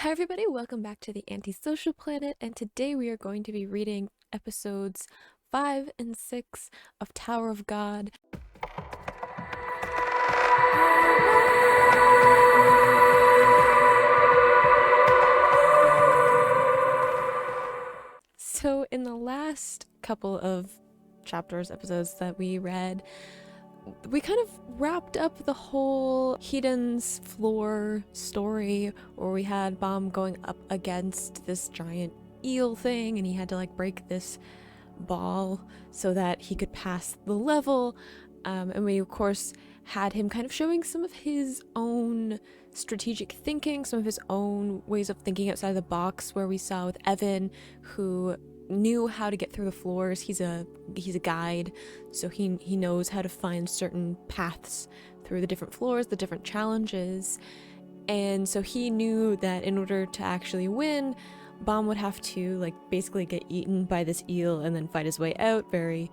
Hi, everybody, welcome back to the Antisocial Planet, and today we are going to be reading episodes 5 and 6 of Tower of God. So, in the last couple of episodes that we read, we kind of wrapped up the whole Heaton's floor story where we had Baum going up against this giant eel thing and he had to break this ball so that he could pass the level. And we, of course, had him kind of showing some of his own strategic thinking, some of his own ways of thinking outside the box, where we saw with Evan, who knew how to get through the floors. He's a guide, so he knows how to find certain paths through the different floors, the different challenges. And so he knew that in order to actually win, Baum would have to basically get eaten by this eel and then fight his way out. Very,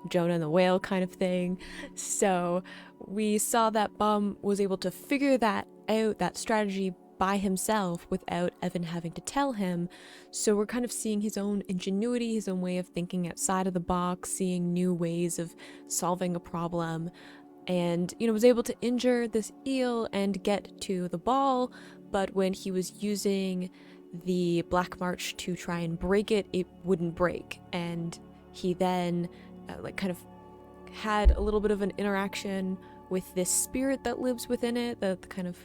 Jonah and the whale kind of thing. So we saw that Baum was able to figure that out, that strategy, by himself without Evan having to tell him. So we're kind of seeing his own ingenuity, his own way of thinking outside of the box, seeing new ways of solving a problem, and was able to injure this eel and get to the ball. But when he was using the Black March to try and break it, it wouldn't break, and he then kind of had a little bit of an interaction with this spirit that lives within it, the kind of,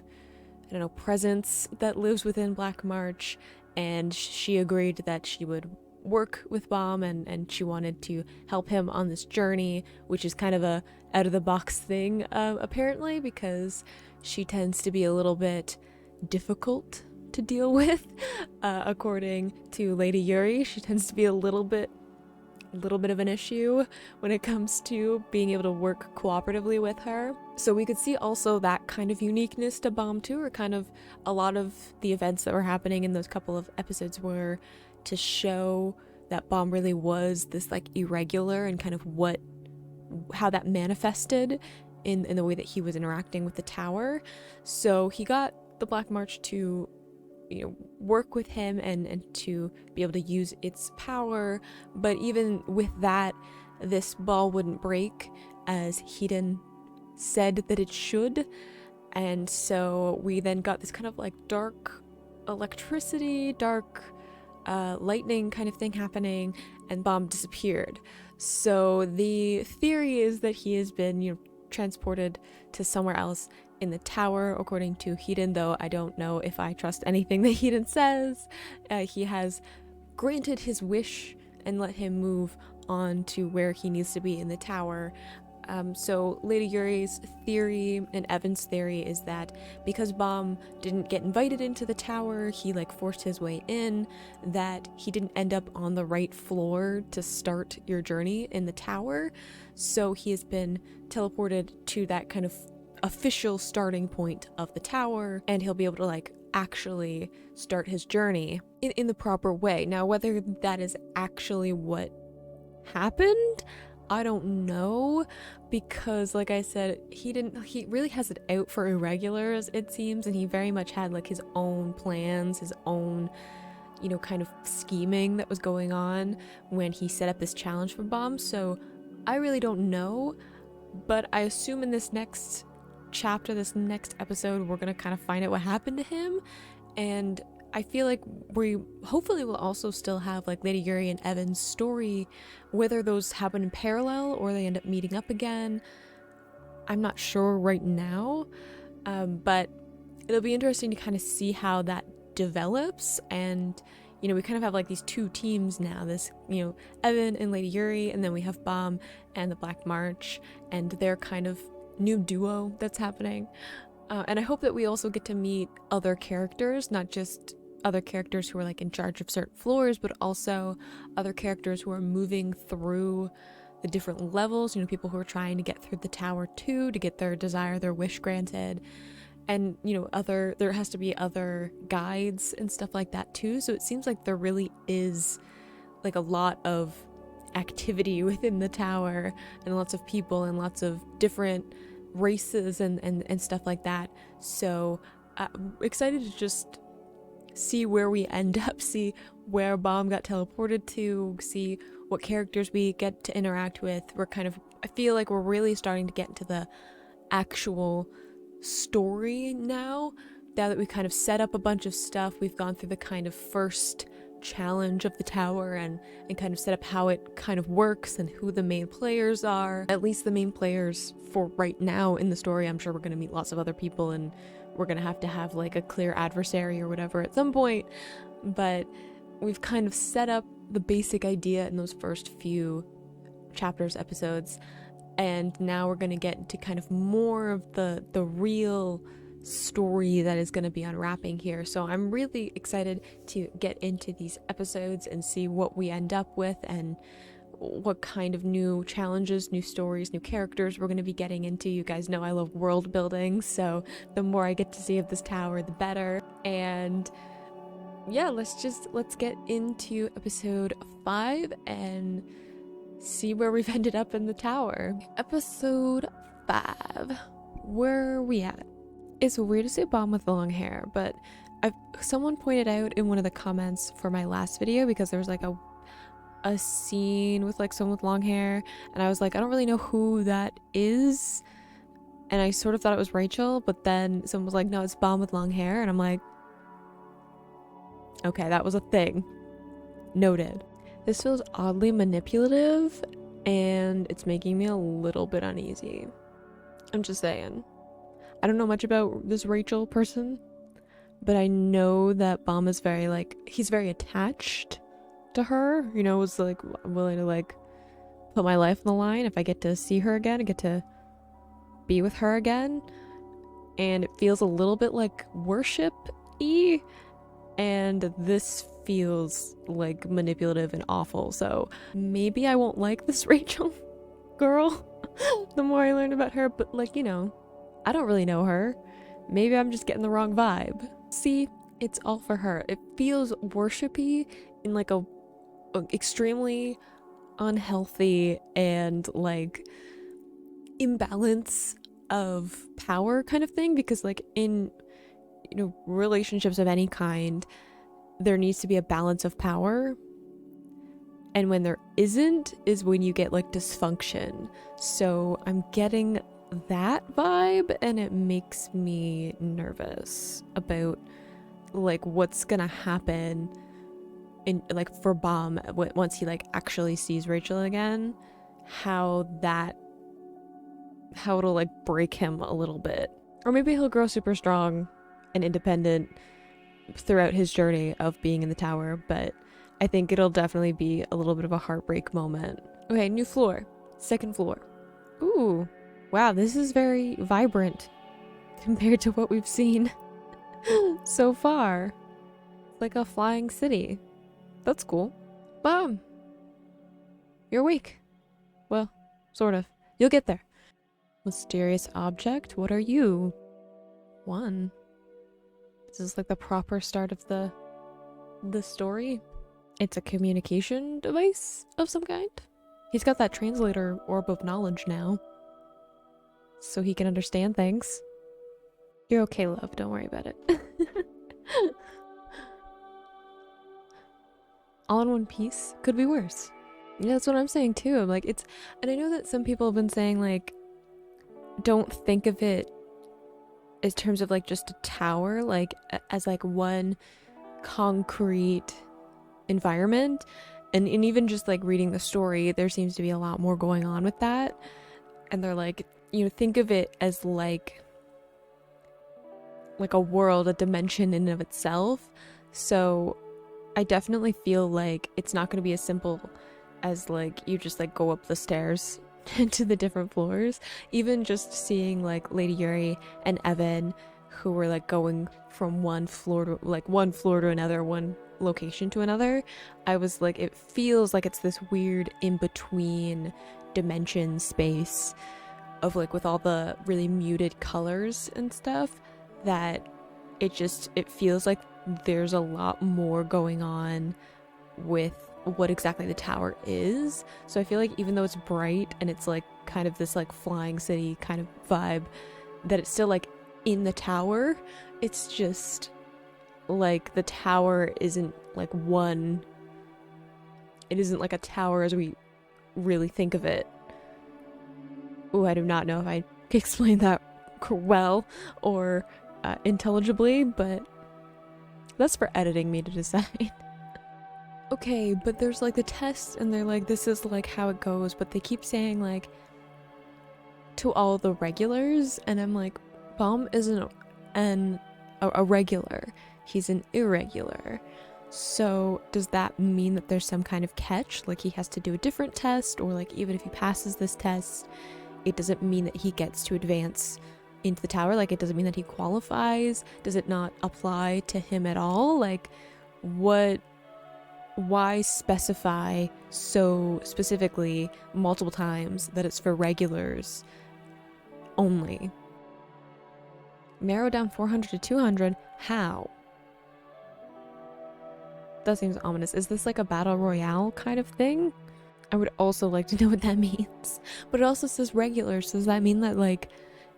I don't know, presence that lives within Black March, and she agreed that she would work with Baum and she wanted to help him on this journey, which is kind of a out of the box thing, apparently, because she tends to be a little bit difficult to deal with. According to Lady Yuri, she tends to be a little bit of an issue when it comes to being able to work cooperatively with her. So we could see also that kind of uniqueness to Baum too, or kind of a lot of the events that were happening in those couple of episodes were to show that Baum really was this irregular, and kind of how that manifested in the way that he was interacting with the tower. So he got the Black March to work with him and to be able to use its power. But even with that, this ball wouldn't break as Heaton said that it should. And so we then got this kind of dark electricity, dark lightning kind of thing happening, and Baum disappeared. So the theory is that he has been transported to somewhere else in the tower, according to Heaton, though I don't know if I trust anything that Heaton says. He has granted his wish and let him move on to where he needs to be in the tower. So Lady Yuri's theory and Evan's theory is that because Baum didn't get invited into the tower, he forced his way in, that he didn't end up on the right floor to start your journey in the tower. So he has been teleported to that kind of official starting point of the tower, and he'll be able to actually start his journey in the proper way. Now, whether that is actually what happened, I don't know, because like I said, he really has it out for irregulars, it seems, and he very much had his own plans, his own kind of scheming that was going on when he set up this challenge for Baum. So I really don't know, but I assume in this next chapter, this next episode, we're gonna kind of find out what happened to him. And I feel like we hopefully will also still have Lady Yuri and Evan's story, whether those happen in parallel or they end up meeting up again. I'm not sure right now, but it'll be interesting to kind of see how that develops. And we kind of have these two teams now, this Evan and Lady Yuri, and then we have Baum and the Black March and their kind of new duo that's happening. And I hope that we also get to meet other characters, not just other characters who are in charge of certain floors, but also other characters who are moving through the different levels, people who are trying to get through the tower too, to get their desire, their wish granted. And there has to be other guides and stuff like that too. So it seems like there really is a lot of activity within the tower, and lots of people and lots of different races and stuff like that. So excited to just see where we end up, see where Bomb got teleported to, see what characters we get to interact with. I feel like we're really starting to get into the actual story now that we kind of set up a bunch of stuff. We've gone through the kind of first challenge of the tower and kind of set up how it kind of works and who the main players are. At least the main players for right now in the story. I'm sure we're going to meet lots of other people and we're going to have like a clear adversary or whatever at some point, but we've kind of set up the basic idea in those first few chapters, episodes, and now we're going to get into kind of more of the real story that is going to be unwrapping here. So I'm really excited to get into these episodes and see what we end up with and what kind of new challenges, new stories, new characters we're going to be getting into. You guys know I love world building, so the more I get to see of this tower, the better. And yeah, let's get into episode 5 and see where we've ended up in the tower. Episode 5. Where are we at? It's weird to say Bomb with long hair, but someone pointed out in one of the comments for my last video, because there was like a scene with like someone with long hair, and I was like, I don't really know who that is, and I sort of thought it was Rachel, but then someone was like, no, it's Bomb with long hair, and I'm like, okay, that was a thing. Noted. This feels oddly manipulative, and it's making me a little bit uneasy. I'm just saying. I don't know much about this Rachel person, but I know that Bomb is he's very attached to her, you know, was like willing to like put my life on the line if I get to see her again, I get to be with her again. And it feels a little bit like worship-y, and this feels like manipulative and awful. So maybe I won't like this Rachel girl the more I learn about her, but like, you know, I don't really know her. Maybe I'm just getting the wrong vibe. See, it's all for her. It feels worshipy in like a extremely unhealthy and like imbalance of power kind of thing, because like in, you know, relationships of any kind, there needs to be a balance of power, and when there isn't is when you get like dysfunction. So I'm getting that vibe, and it makes me nervous about like what's gonna happen in like for Bomb once he like actually sees Rachel again, how it'll like break him a little bit. Or maybe he'll grow super strong and independent throughout his journey of being in the tower, but I think it'll definitely be a little bit of a heartbreak moment. Okay, new floor. Second floor. Ooh. Wow, this is very vibrant compared to what we've seen so far. It's like a flying city. That's cool. Bomb! You're awake. Well, sort of. You'll get there. Mysterious object? What are you? 1. This is like the proper start of the story. It's a communication device of some kind. He's got that translator orb of knowledge now, so he can understand things. You're okay, love. Don't worry about it. All in one piece could be worse. Yeah, that's what I'm saying too. I'm like, and I know that some people have been saying like, don't think of it in terms of like just a tower, like as like one concrete environment, and even just like reading the story, there seems to be a lot more going on with that. And they're like, you know, think of it as like a world, a dimension in and of itself. So I definitely feel like it's not going to be as simple as like you just like go up the stairs to the different floors. Even just seeing like Lady Yuri and Evan, who were like going from one floor to another, one location to another, I was like, it feels like it's this weird in-between dimension space of like with all the really muted colors and stuff, that it feels like there's a lot more going on with what exactly the tower is. So I feel like even though it's bright and it's like kind of this like flying city kind of vibe, that it's still like in the tower. It's just like the tower isn't like one. It isn't like a tower as we really think of it. Ooh, I do not know if I can explain that well or intelligibly, but that's for editing me to decide. Okay, but there's like the test and they're like, this is like how it goes, but they keep saying like to all the regulars, and I'm like, Bomb isn't a regular, he's an irregular. So does that mean that there's some kind of catch, like he has to do a different test, or like even if he passes this test, it doesn't mean that he gets to advance into the tower? Like it doesn't mean that he qualifies? Does it not apply to him at all? Like why specify so specifically multiple times that it's for regulars only? Narrow down 400 to 200? How? That seems ominous. Is this like a battle royale kind of thing? I would also like to know what that means. But it also says regulars. So does that mean that like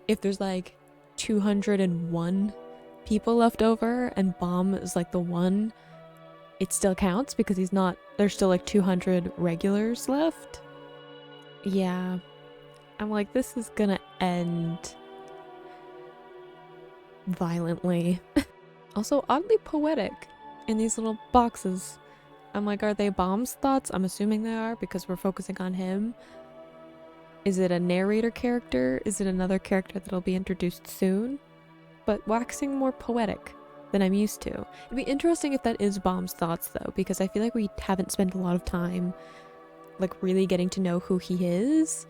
if there's like 201 people left over and Bomb is like the one, it still counts because he's not, there's still like 200 regulars left? Yeah. I'm like, this is gonna end violently. Also oddly poetic in these little boxes. I'm like, are they Bomb's thoughts? I'm assuming they are because we're focusing on him. Is it a narrator character? Is it another character that'll be introduced soon? But waxing more poetic than I'm used to. It'd be interesting if that is Bomb's thoughts though, because I feel like we haven't spent a lot of time like really getting to know who he is.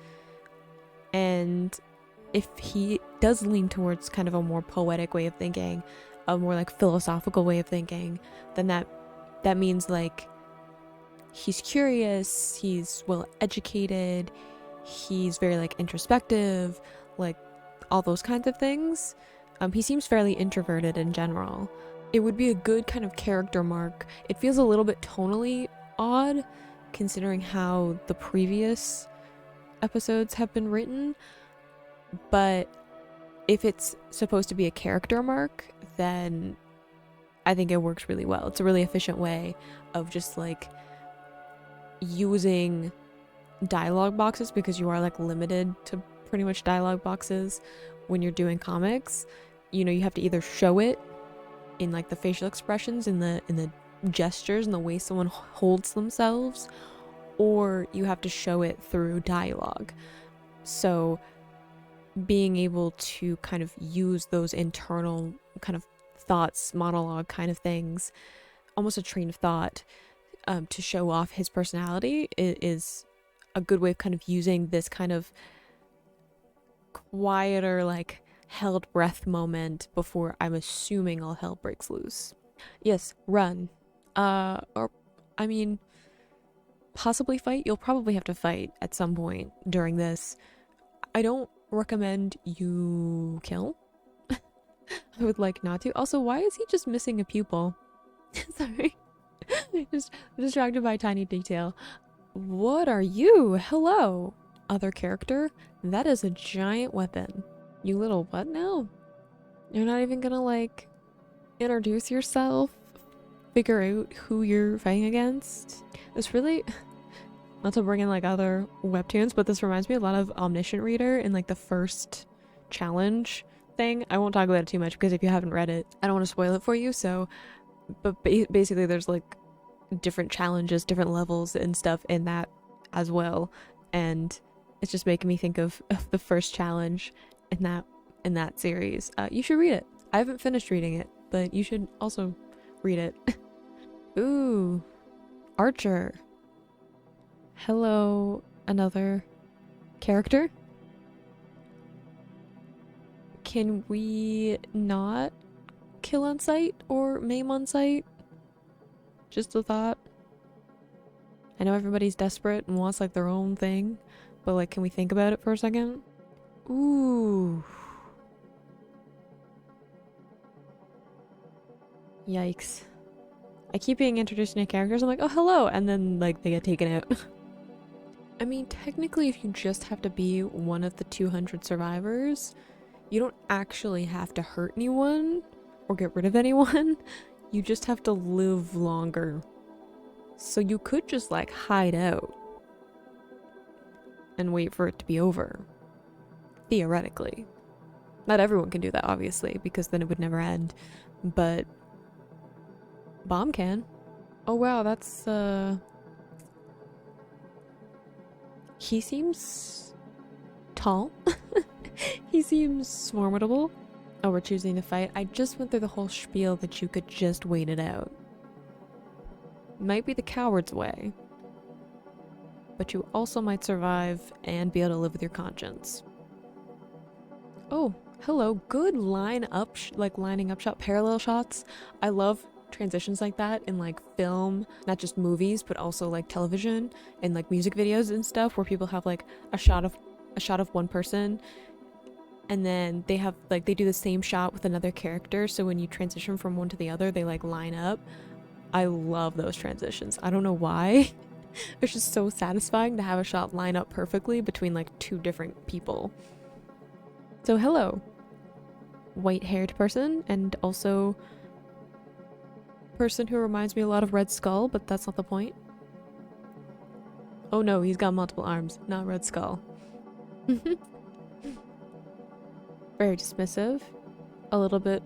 And if he does lean towards kind of a more poetic way of thinking, a more like philosophical way of thinking, then that means like he's curious, he's well educated, he's very like introspective, like all those kinds of things. He seems fairly introverted in general. It would be a good kind of character mark. It feels a little bit tonally odd considering how the previous episodes have been written, but if it's supposed to be a character mark, then I think it works really well. It's a really efficient way of just like using dialogue boxes, because you are like limited to pretty much dialogue boxes when you're doing comics. You know, you have to either show it in like the facial expressions, in the gestures and the way someone holds themselves, or you have to show it through dialogue. So being able to kind of use those internal kind of thoughts, monologue kind of things, almost a train of thought, to show off his personality is a good way of kind of using this kind of quieter, like held breath moment before I'm assuming all hell breaks loose. Yes, run. Or I mean, possibly fight. You'll probably have to fight at some point during this. I don't recommend you kill. I would like not to. Also, why is he just missing a pupil? Sorry. Just distracted by a tiny detail. What are you? Hello, other character. That is a giant weapon. You little what now? You're not even gonna like introduce yourself? Figure out who you're fighting against? This really, not to bring in like other webtoons, but this reminds me a lot of Omniscient Reader in like the first challenge thing. I won't talk about it too much because if you haven't read it, I don't want to spoil it for you. So, but basically there's like different challenges, different levels and stuff in that as well. And it's just making me think of the first challenge in that series. You should read it. I haven't finished reading it, but you should also read it. Ooh, Archer. Hello, another character. Can we not kill on sight or maim on sight? Just a thought. I know everybody's desperate and wants like their own thing, but like, can we think about it for a second? Ooh. Yikes. I keep being introduced to new characters. I'm like, oh, hello. And then like they get taken out. I mean, technically, if you just have to be one of the 200 survivors, you don't actually have to hurt anyone or get rid of anyone. You just have to live longer. So you could just like hide out and wait for it to be over. Theoretically. Not everyone can do that, obviously, because then it would never end. But Bomb can. Oh wow, that's he seems tall. He seems formidable. Oh, we're choosing to fight. I just went through the whole spiel that you could just wait it out. Might be the coward's way. But you also might survive and be able to live with your conscience. Oh, hello. Good line up, like lining up shot, parallel shots. I love transitions like that in like film, not just movies, but also like television and like music videos and stuff, where people have like a shot of one person, and then they have like they do the same shot with another character. So when you transition from one to the other, they like line up. I love those transitions. I don't know why. It's just so satisfying to have a shot line up perfectly between like two different people. So hello, white-haired person, and also person who reminds me a lot of Red Skull, but that's not the point. Oh no, he's got multiple arms, not Red Skull. Very dismissive, a little bit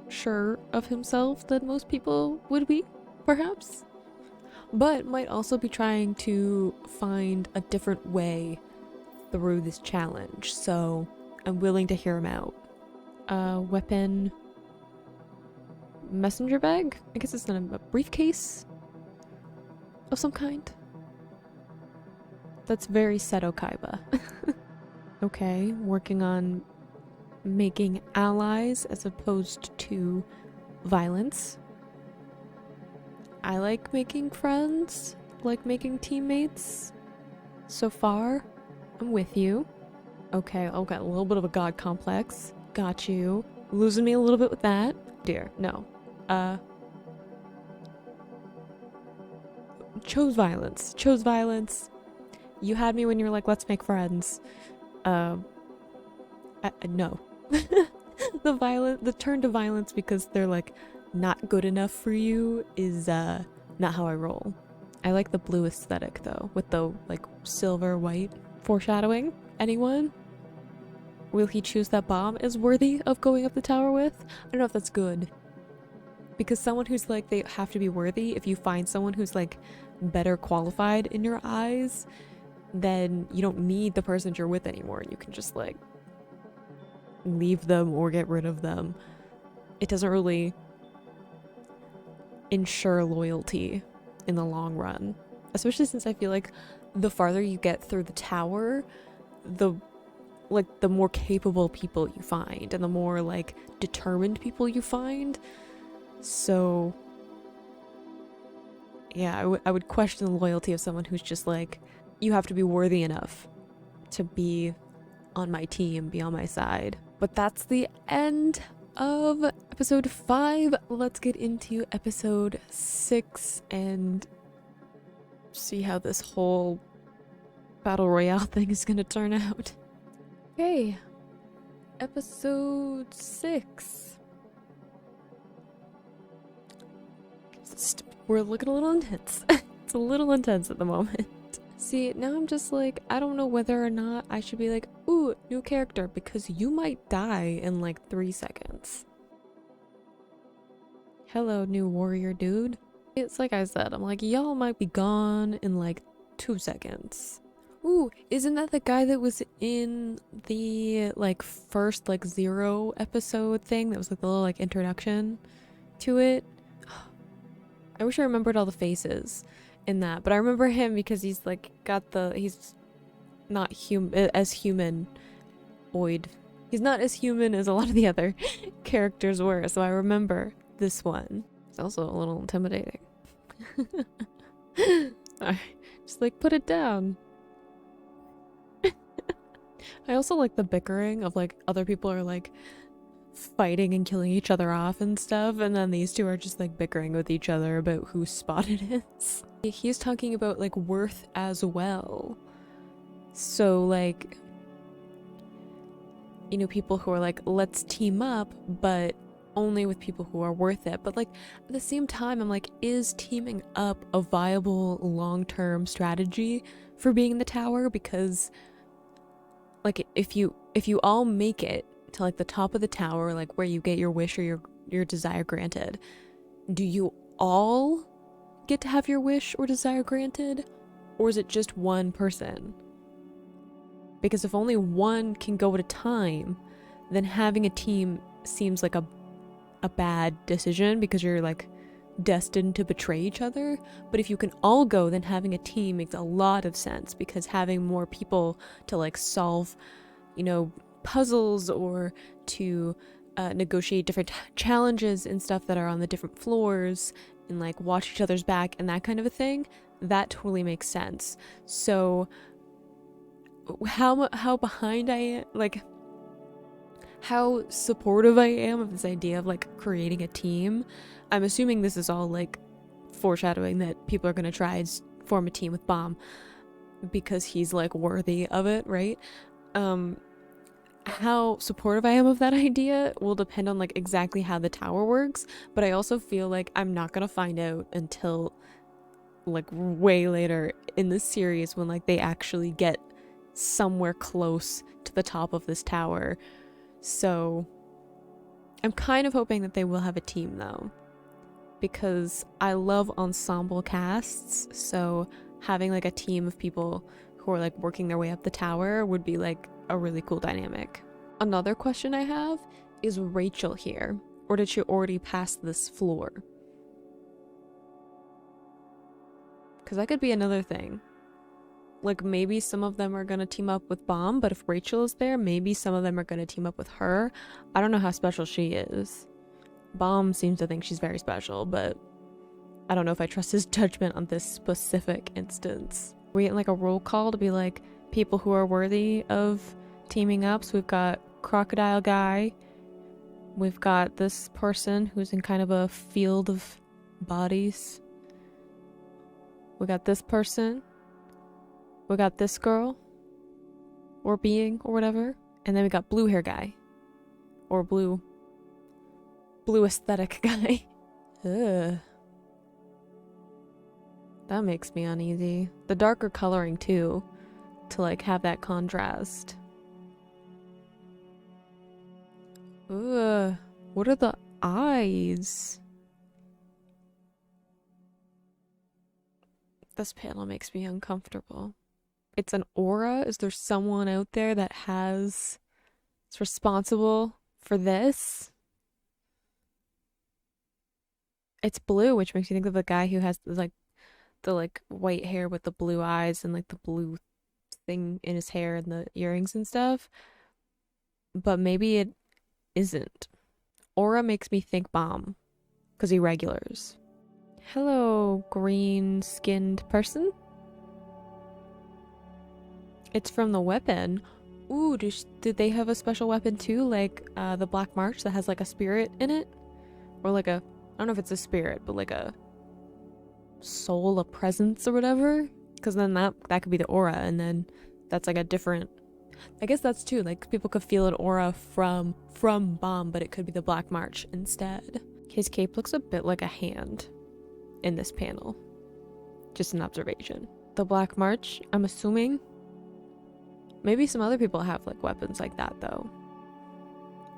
sure of himself than most people would be, perhaps, but might also be trying to find a different way through this challenge, so I'm willing to hear him out. Weapon messenger bag? I guess it's not a briefcase of some kind. That's very Seto Kaiba. Okay, working on making allies as opposed to violence. I like making friends, like making teammates. So far, I'm with you. Okay, I've got a little bit of a god complex. Got you. Losing me a little bit with that. Dear, no. Chose violence. Chose violence. You had me when you were like, let's make friends. No. The turn to violence because they're like not good enough for you is not how I roll. I like the blue aesthetic though, with the like silver white foreshadowing. Anyone? Will he choose that bomb as worthy of going up the tower with? I don't know if that's good. Because someone who's like, they have to be worthy, if you find someone who's like better qualified in your eyes, then you don't need the person that you're with anymore. You can just like leave them or get rid of them. It doesn't really ensure loyalty in the long run. Especially since I feel like the farther you get through the tower, the more capable people you find and the more like determined people you find. So yeah, I would question the loyalty of someone who's just like, you have to be worthy enough to be on my team, be on my side. But that's the end of episode 5. Let's get into episode 6 and see how this whole battle royale thing is gonna turn out. Okay, episode 6. We're looking a little intense. It's a little intense at the moment. See, now I'm just like, I don't know whether or not I should be like, ooh, new character, because you might die in like 3 seconds. Hello, new warrior dude. It's like I said, I'm like, y'all might be gone in like 2 seconds. Ooh, isn't that the guy that was in the like first like 0 episode thing that was like the little like introduction to it? I wish I remembered all the faces in that, but I remember him because he's like got the, he's not as humanoid. He's not as human as a lot of the other characters were, so I remember this one. It's also a little intimidating. Alright, just like put it down. I also like the bickering of like other people are like fighting and killing each other off and stuff, and then these two are just like bickering with each other about whose spot it is. He's talking about like worth as well. So like, you know, people who are like, let's team up, but only with people who are worth it. But like at the same time, I'm like, is teaming up a viable long-term strategy for being in the tower? Because like if you all make it to like the top of the tower, like where you get your wish or your desire granted, do you all get to have your wish or desire granted, or is it just one person? Because if only one can go at a time, then having a team seems like a bad decision because you're like destined to betray each other. But if you can all go, then having a team makes a lot of sense, because having more people to like solve, you know, puzzles or to negotiate different challenges and stuff that are on the different floors and like watch each other's back and that kind of a thing, that totally makes sense. So how behind I am, like how supportive I am of this idea of like creating a team. I'm assuming this is all like foreshadowing that people are going to try and form a team with Bomb because he's like worthy of it, right? How supportive I am of that idea will depend on like exactly how the tower works, but I also feel like I'm not going to find out until like way later in the series when like they actually get somewhere close to the top of this tower. So I'm kind of hoping that they will have a team though, because I love ensemble casts, so having like a team of people who are like working their way up the tower would be like a really cool dynamic. Another question I have is Rachel here, or did she already pass this floor? Because that could be another thing. Like maybe some of them are gonna team up with Bomb, but if Rachel is there, maybe some of them are gonna team up with her. I don't know how special she is. Bomb seems to think she's very special, but I don't know if I trust his judgment on this specific instance. We're getting like a roll call to be like people who are worthy of teaming up. So we've got Crocodile Guy. We've got this person who's in kind of a field of bodies. We got this person. We got this girl. Or being, or whatever. And then we got blue hair guy. Or blue aesthetic guy. Ugh. That makes me uneasy. The darker coloring too, to like have that contrast. Ugh. What are the eyes? This panel makes me uncomfortable. It's an aura? Is there someone out there that is responsible for this? It's blue, which makes me think of the guy who has like the like white hair with the blue eyes and like the blue thing in his hair and the earrings and stuff. But maybe it isn't. Aura makes me think Bomb because he regulars. Hello, green-skinned person. It's from the weapon. Ooh, did they have a special weapon too, like the Black March that has like a spirit in it? Or like a, I don't know if it's a spirit, but like a soul, a presence or whatever? Because then that could be the aura, and then that's like a different, I guess that's too, like people could feel an aura from Bomb, but it could be the Black March instead. His cape looks a bit like a hand in this panel. Just an observation. The Black March, I'm assuming. Maybe some other people have like weapons like that though.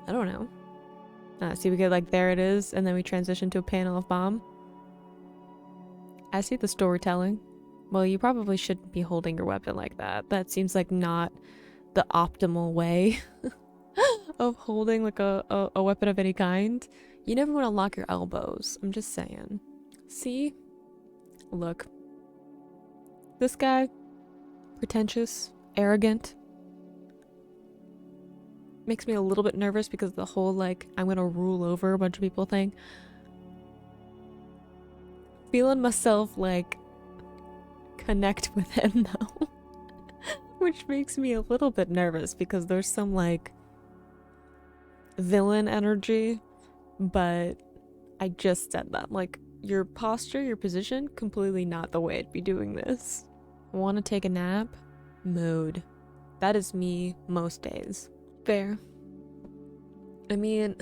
I don't know. See, we get like, there it is, and then we transition to a panel of Bomb. I see the storytelling. Well, you probably shouldn't be holding your weapon like that. That seems like not the optimal way of holding like a weapon of any kind. You never want to lock your elbows. I'm just saying. See? Look. This guy, pretentious, arrogant, makes me a little bit nervous because the whole like I'm gonna rule over a bunch of people thing. Feeling myself like connect with him though. Which makes me a little bit nervous because there's some like villain energy, but I just said that. Like, your posture, your position, completely not the way I'd be doing this. Want to take a nap? Mood. That is me most days. Fair. I mean,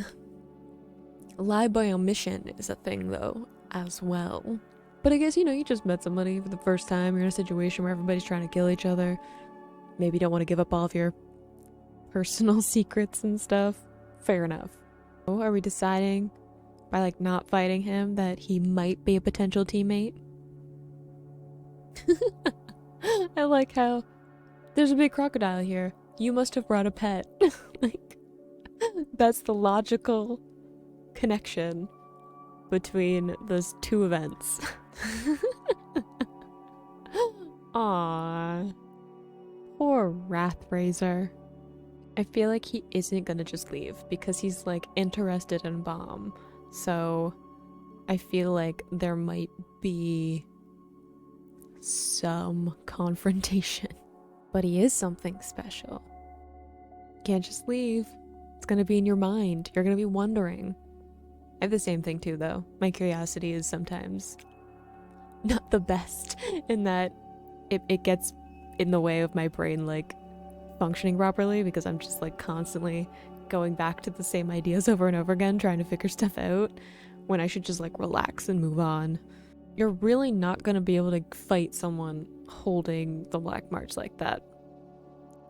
Lie by omission is a thing though, as well. But I guess, you just met somebody for the first time, you're in a situation where everybody's trying to kill each other. Maybe you don't want to give up all of your personal secrets and stuff. Fair enough. So are we deciding by like not fighting him that he might be a potential teammate? I like how there's a big crocodile here. You must have brought a pet. Like, that's the logical connection between those two events. Aww. Poor Wrathraiser. I feel like he isn't gonna just leave because he's like interested in Bomb. So I feel like there might be some confrontation. But he is something special. Can't just leave. It's gonna be in your mind. You're gonna be wondering. I have the same thing too though. My curiosity is sometimes not the best in that it gets in the way of my brain like functioning properly because I'm just like constantly going back to the same ideas over and over again trying to figure stuff out when I should just like relax and move on. You're really not gonna be able to fight someone holding the Black March like that.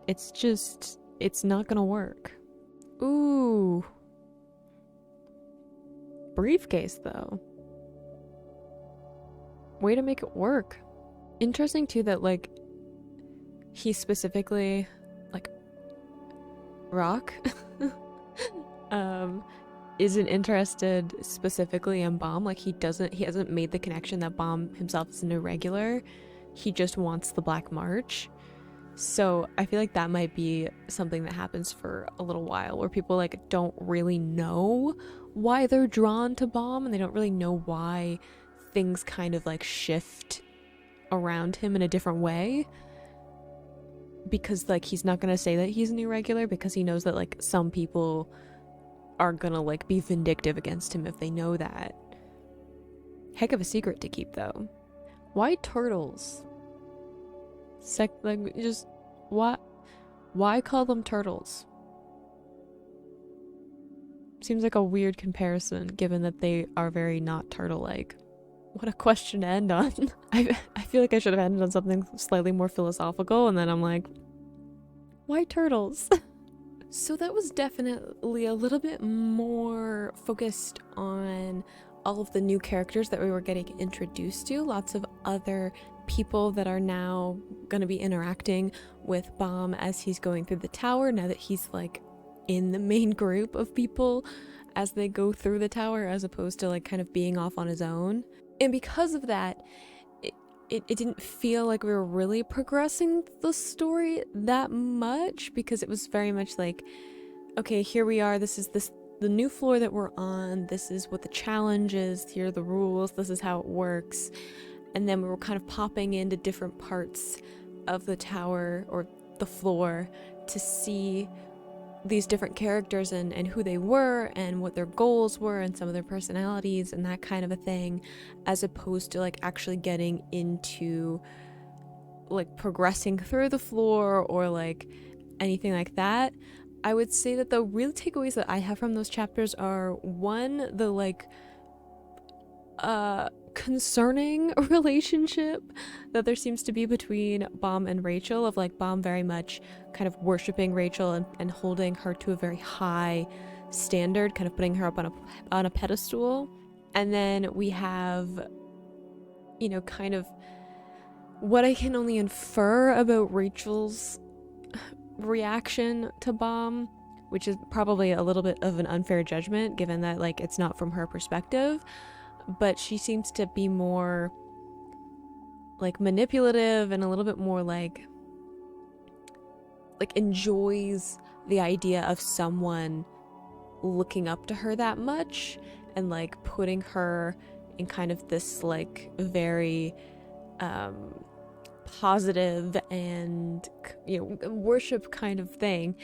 It's not gonna work. Ooh. Briefcase though. Way to make it work. Interesting too that like he specifically like Rock isn't interested specifically in Bomb. Like he hasn't made the connection that Bomb himself is an irregular. He just wants the Black March. So I feel like that might be something that happens for a little while where people like don't really know why they're drawn to Bomb and they don't really know why things kind of like shift around him in a different way. Because like he's not gonna say that he's an irregular because he knows that like some people are gonna like be vindictive against him if they know that. Heck of a secret to keep though. Why turtles? Like just what? Why call them turtles? Seems like a weird comparison given that they are very not turtle-like. What a question to end on. I feel like I should have ended on something slightly more philosophical and then I'm like, why turtles? So that was definitely a little bit more focused on all of the new characters that we were getting introduced to. Lots of other people that are now going to be interacting with Bomb as he's going through the tower, now that he's like in the main group of people as they go through the tower, as opposed to like kind of being off on his own. And because of that, it didn't feel like we were really progressing the story that much, because it was very much like, okay, here we are, this is the new floor that we're on, this is what the challenge is, here are the rules, this is how it works. And then we were kind of popping into different parts of the tower or the floor to see these different characters and who they were and what their goals were and some of their personalities and that kind of a thing, as opposed to like actually getting into like progressing through the floor or like anything like that. I would say that the real takeaways that I have from those chapters are, one, the like concerning relationship that there seems to be between Bomb and Rachel, of like Bomb very much kind of worshipping Rachel and holding her to a very high standard, kind of putting her up on a pedestal. And then we have, you know, kind of what I can only infer about Rachel's reaction to Bomb, which is probably a little bit of an unfair judgment given that like it's not from her perspective. But she seems to be more like manipulative and a little bit more like enjoys the idea of someone looking up to her that much and like putting her in kind of this like very positive and, you know, worship kind of thing,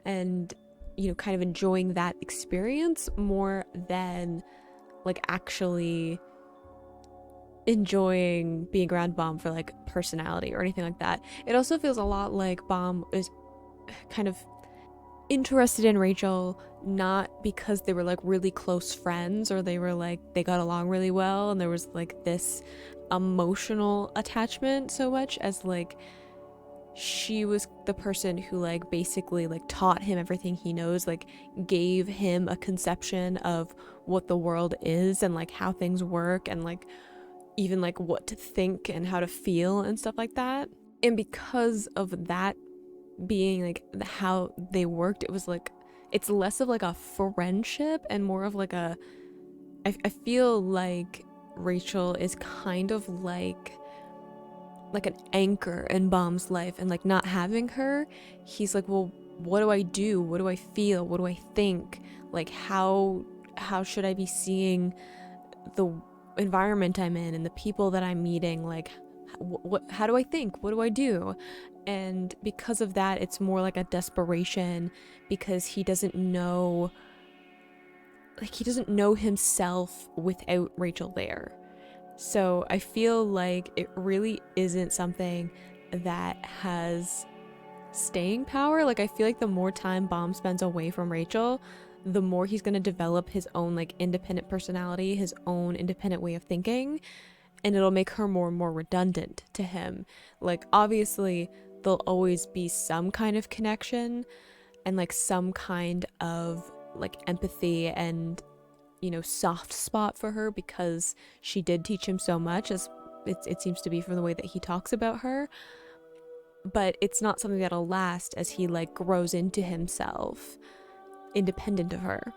and, you know, kind of enjoying that experience more than like actually enjoying being around Bomb for like personality or anything like that. It also feels a lot like Bomb is kind of interested in Rachel, not because they were like really close friends or they were like they got along really well and there was like this emotional attachment so much as like she was the person who like basically like taught him everything he knows, like gave him a conception of what the world is and like how things work and like even like what to think and how to feel and stuff like that. And because of that being like how they worked, it was like it's less of like a friendship and more of like a I feel like Rachel is kind of like an anchor in Baum's life, and like not having her, he's like, well, what do I do? What do I feel? What do I think? Like how should I be seeing the environment I'm in and the people that I'm meeting? Like what how do I think? What do I do? And because of that, it's more like a desperation because he doesn't know himself without Rachel there. So I feel like it really isn't something that has staying power. Like I feel like the more time Baum spends away from Rachel, the more he's going to develop his own like independent personality, his own independent way of thinking, and it'll make her more and more redundant to him. Like obviously there'll always be some kind of connection and like some kind of like empathy and soft spot for her because she did teach him so much, as it seems to be from the way that he talks about her. But it's not something that'll last as he like grows into himself independent of her.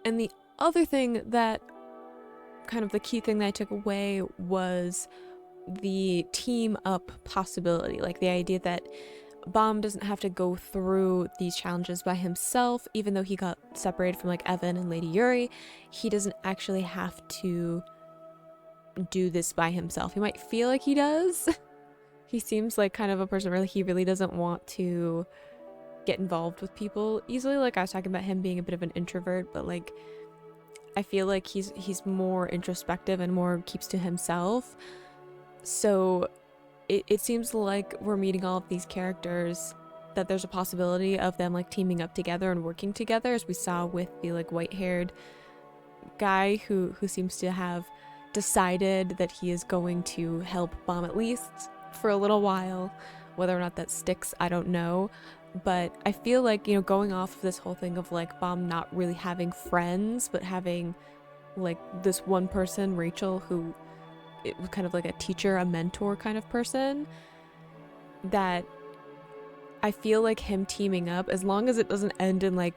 And the other thing that kind of the key thing that I took away was the team up possibility, like the idea that Baum doesn't have to go through these challenges by himself. Even though he got separated from like Evan and Lady Yuri, he doesn't actually have to do this by himself. He might feel like he does. He seems like kind of a person where he really doesn't want to get involved with people easily. Like I was talking about him being a bit of an introvert, but like I feel like he's more introspective and more keeps to himself. So it seems like we're meeting all of these characters that there's a possibility of them like teaming up together and working together, as we saw with the like white-haired guy who seems to have decided that he is going to help Baum at least for a little while. Whether or not that sticks, I don't know. But I feel like, going off of this whole thing of like Baum not really having friends, but having like this one person, Rachel, who it was kind of like a teacher, a mentor kind of person, that I feel like him teaming up, as long as it doesn't end in like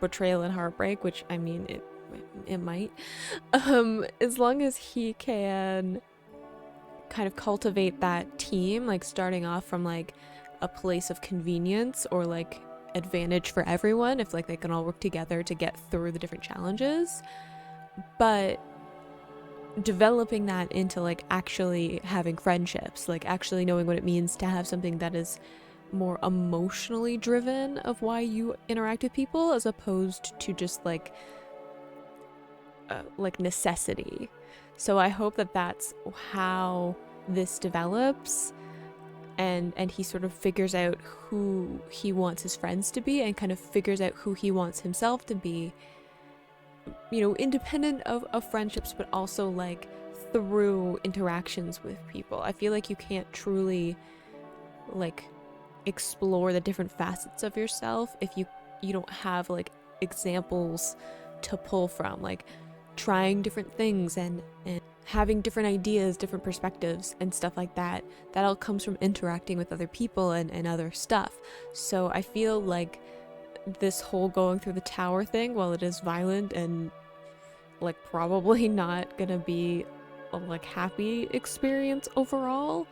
betrayal and heartbreak, which I mean it might, as long as he can kind of cultivate that team, like starting off from like a place of convenience or like advantage for everyone, if like they can all work together to get through the different challenges, but developing that into like actually having friendships, like actually knowing what it means to have something that is more emotionally driven of why you interact with people, as opposed to just like necessity. So I hope that that's how this develops, and he sort of figures out who he wants his friends to be and kind of figures out who he wants himself to be, independent of friendships, but also like through interactions with people. I feel like you can't truly like explore the different facets of yourself if you don't have like examples to pull from, like trying different things and having different ideas, different perspectives and stuff like that. That all comes from interacting with other people and other stuff. So I feel like this whole going through the tower thing, while it is violent and like probably not gonna be a like happy experience overall,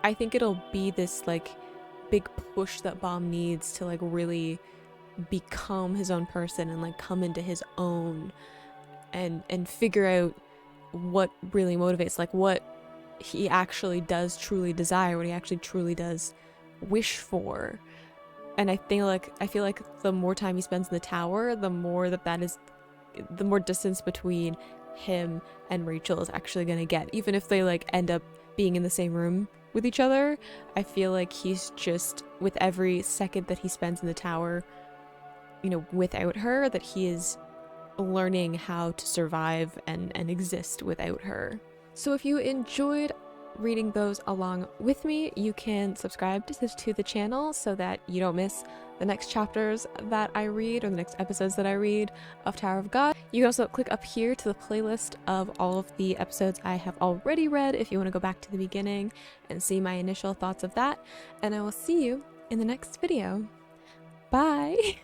I think it'll be this like big push that Baum needs to like really become his own person and like come into his own and figure out what really motivates, like what he actually does truly desire, what he actually truly does wish for. And I feel like the more time he spends in the tower, the more the more distance between him and Rachel is actually gonna get. Even if they like end up being in the same room with each other, I feel like he's just, with every second that he spends in the tower, without her, that he is learning how to survive and exist without her. So if you enjoyed reading those along with me, you can subscribe to the channel so that you don't miss the next chapters that I read or the next episodes that I read of Tower of God. You can also click up here to the playlist of all of the episodes I have already read if you want to go back to the beginning and see my initial thoughts of that. And I will see you in the next video. Bye!